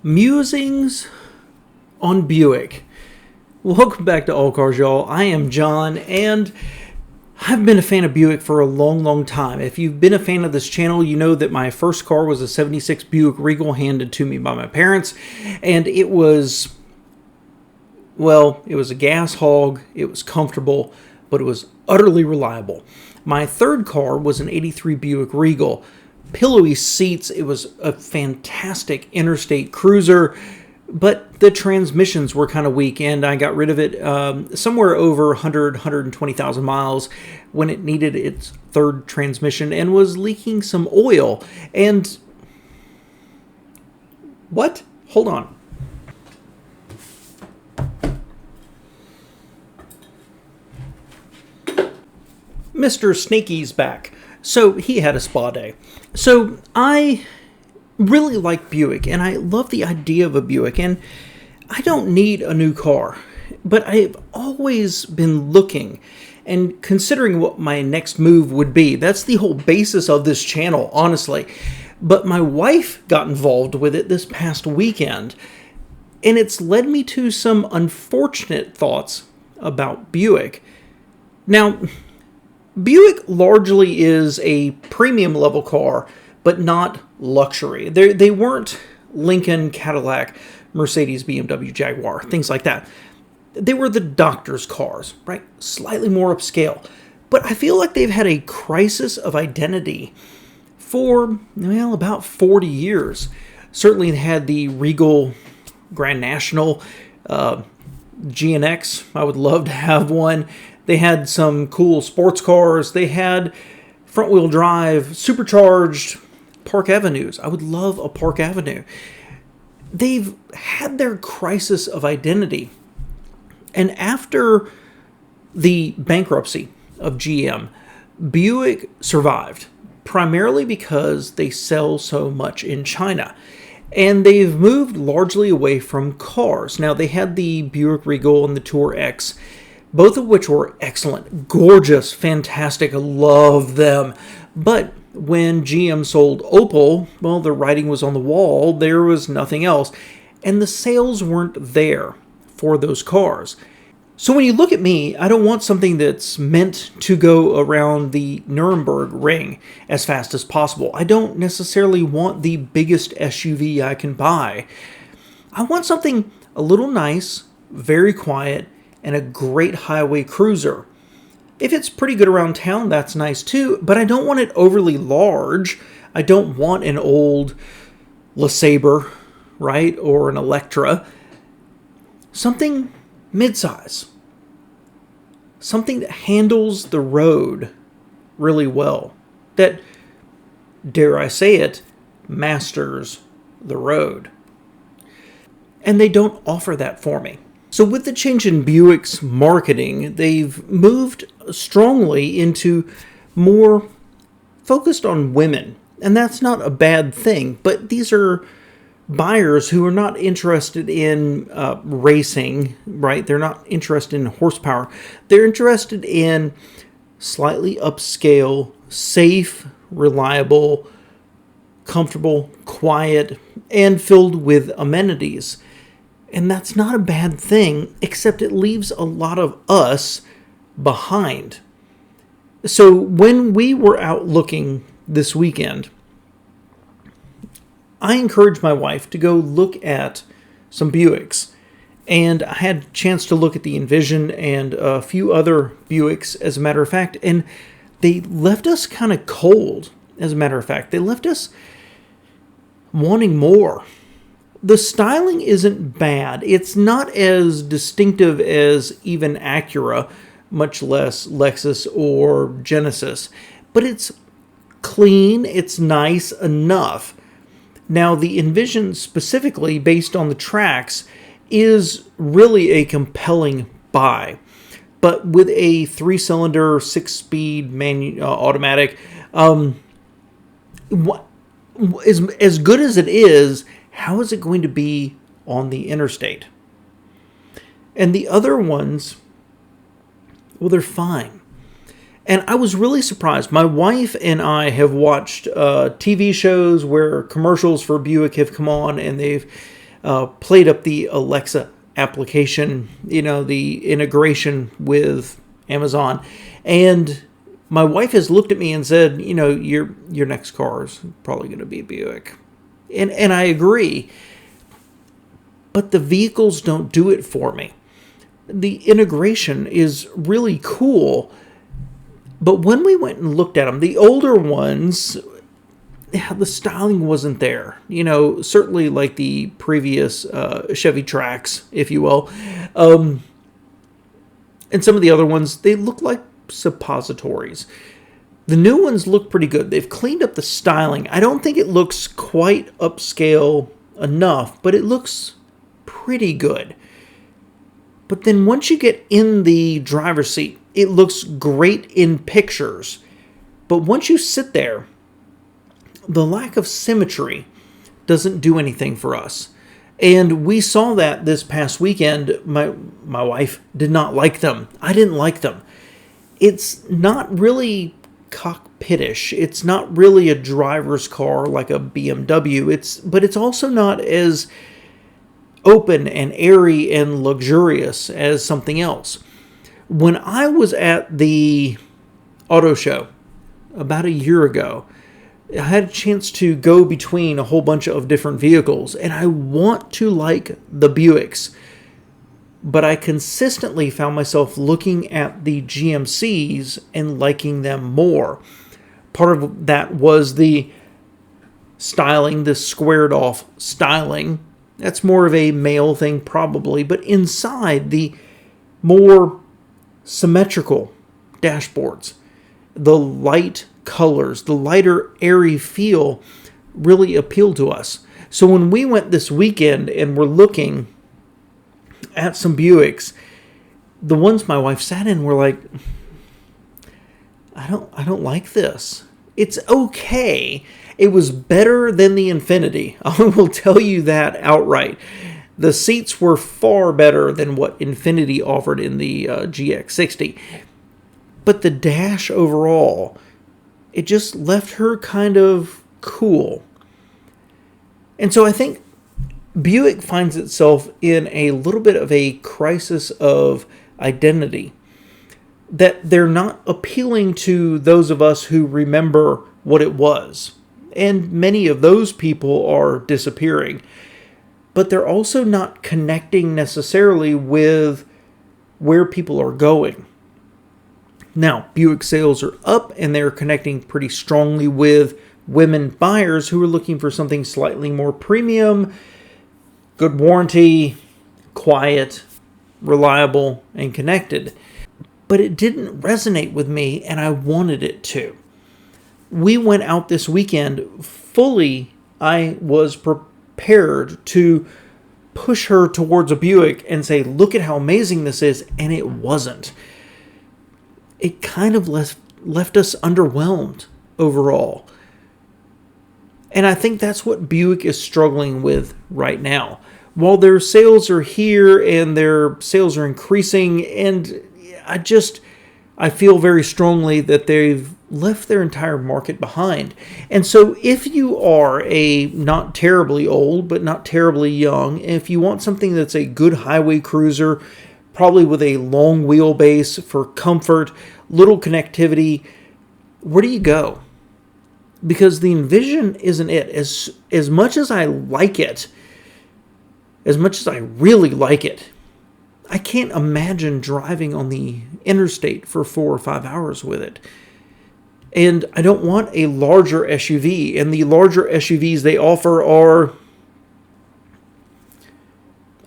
Musings on Buick. Welcome back to All Cars, y'all. I am John, and I've been a fan of Buick for a long time. If you've been a fan of this channel, you know that my first car was a 76 Buick Regal handed to me by my parents, and it was a gas hog, it was comfortable, but it was utterly reliable. My third car was an 83 Buick Regal. Pillowy seats, it was a fantastic interstate cruiser, but the transmissions were kind of weak, and I got rid of it somewhere over 120,000 miles when it needed its third transmission and was leaking some oil. And what? Hold on. Mr. Sneaky's back. So he had a spa day. So I really like Buick, and I love the idea of a Buick, and I don't need a new car, but I've always been looking and considering what my next move would be. That's the whole basis of this channel, honestly. But my wife got involved with it this past weekend, and it's led me to some unfortunate thoughts about Buick. Now, Buick largely is a premium level car, but not luxury. They weren't Lincoln, Cadillac, Mercedes, BMW, Jaguar, things like that. They were the doctor's cars, right? Slightly more upscale. But I feel like they've had a crisis of identity for, about 40 years. Certainly they had the Regal Grand National, GNX. I would love to have one. They had some cool sports cars. They had front-wheel drive, supercharged Park Avenues. I would love a Park Avenue. They've had their crisis of identity. And after the bankruptcy of GM, Buick survived, primarily because they sell so much in China. And they've moved largely away from cars. Now, they had the Buick Regal and the Tour X, both of which were excellent, gorgeous, fantastic, love them. But when GM sold Opel, well, the writing was on the wall, there was nothing else, and the sales weren't there for those cars. So when you look at me, I don't want something that's meant to go around the Nuremberg ring as fast as possible. I don't necessarily want the biggest SUV I can buy. I want something a little nice, very quiet, and a great highway cruiser. If it's pretty good around town, that's nice too, but I don't want it overly large. I don't want an old LeSabre, right, or an Electra. Something midsize. Something that handles the road really well. That, dare I say it, masters the road. And they don't offer that for me. So with the change in Buick's marketing, they've moved strongly into more focused on women. And that's not a bad thing, but these are buyers who are not interested in racing, right? They're not interested in horsepower. They're interested in slightly upscale, safe, reliable, comfortable, quiet, and filled with amenities. And that's not a bad thing, except it leaves a lot of us behind. So when we were out looking this weekend, I encouraged my wife to go look at some Buicks. And I had a chance to look at the Envision and a few other Buicks, as a matter of fact. And they left us kind of cold, as a matter of fact. They left us wanting more. The styling isn't bad. It's not as distinctive as even Acura, much less Lexus or Genesis. But it's clean, it's nice enough. Now, the Envision specifically, based on the tracks, is really a compelling buy. But with a 3-cylinder, 6-speed automatic, as good as it is, how is it going to be on the interstate? And the other ones, well, they're fine. And I was really surprised. My wife and I have watched TV shows where commercials for Buick have come on, and they've played up the Alexa application, the integration with Amazon. And my wife has looked at me and said, your next car is probably going to be a Buick. And I agree. But the vehicles don't do it for me. The integration is really cool. But when we went and looked at them, the older ones, the styling wasn't there. Certainly like the previous Chevy Trax, if you will. And some of the other ones, they look like suppositories. The new ones look pretty good. They've cleaned up the styling. I don't think it looks quite upscale enough, but it looks pretty good. But then once you get in the driver's seat, it looks great in pictures. But once you sit there, the lack of symmetry doesn't do anything for us. And we saw that this past weekend. My wife did not like them. I didn't like them. It's not really cockpitish. It's not really a driver's car like a BMW. But it's also not as open and airy and luxurious as something else. When I was at the auto show about a year ago, I had a chance to go between a whole bunch of different vehicles, and I want to like the Buicks, but I consistently found myself looking at the GMCs and liking them more. Part of that was the styling, the squared off styling. That's more of a male thing probably, but inside, the more symmetrical dashboards, the light colors, the lighter airy feel really appealed to us. So when we went this weekend and we're looking at some Buicks, the ones my wife sat in were like, I don't like this. It's okay. It was better than the Infiniti. I will tell you that outright. The seats were far better than what Infiniti offered in the GX60. But the dash overall, it just left her kind of cool. And so I think Buick finds itself in a little bit of a crisis of identity. That they're not appealing to those of us who remember what it was. And many of those people are disappearing. But they're also not connecting necessarily with where people are going. Now, Buick sales are up and they're connecting pretty strongly with women buyers who are looking for something slightly more premium, good warranty, quiet, reliable, and connected. But it didn't resonate with me, and I wanted it to. We went out this weekend fully. I was prepared to push her towards a Buick and say, look at how amazing this is, and it wasn't. It kind of left us underwhelmed overall. And I think that's what Buick is struggling with right now. While their sales are here and their sales are increasing, and I feel very strongly that they've left their entire market behind. And so if you are a not terribly old, but not terribly young, if you want something that's a good highway cruiser, probably with a long wheelbase for comfort, little connectivity, where do you go? Because the Envision isn't it. As much as I like it, as much as I really like it, I can't imagine driving on the interstate for 4 or 5 hours with it. And I don't want a larger SUV. And the larger SUVs they offer are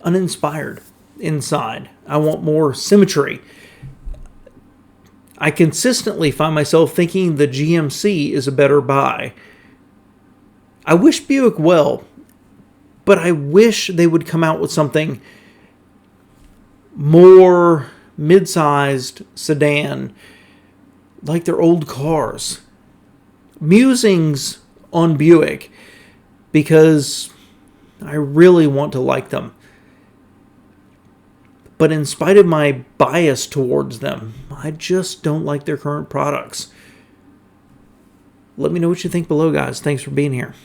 uninspired inside. I want more symmetry. I consistently find myself thinking the GMC is a better buy. I wish Buick well, but I wish they would come out with something more mid-sized sedan like their old cars. Musings on Buick, because I really want to like them. But in spite of my bias towards them, I just don't like their current products. Let me know what you think below, guys. Thanks for being here.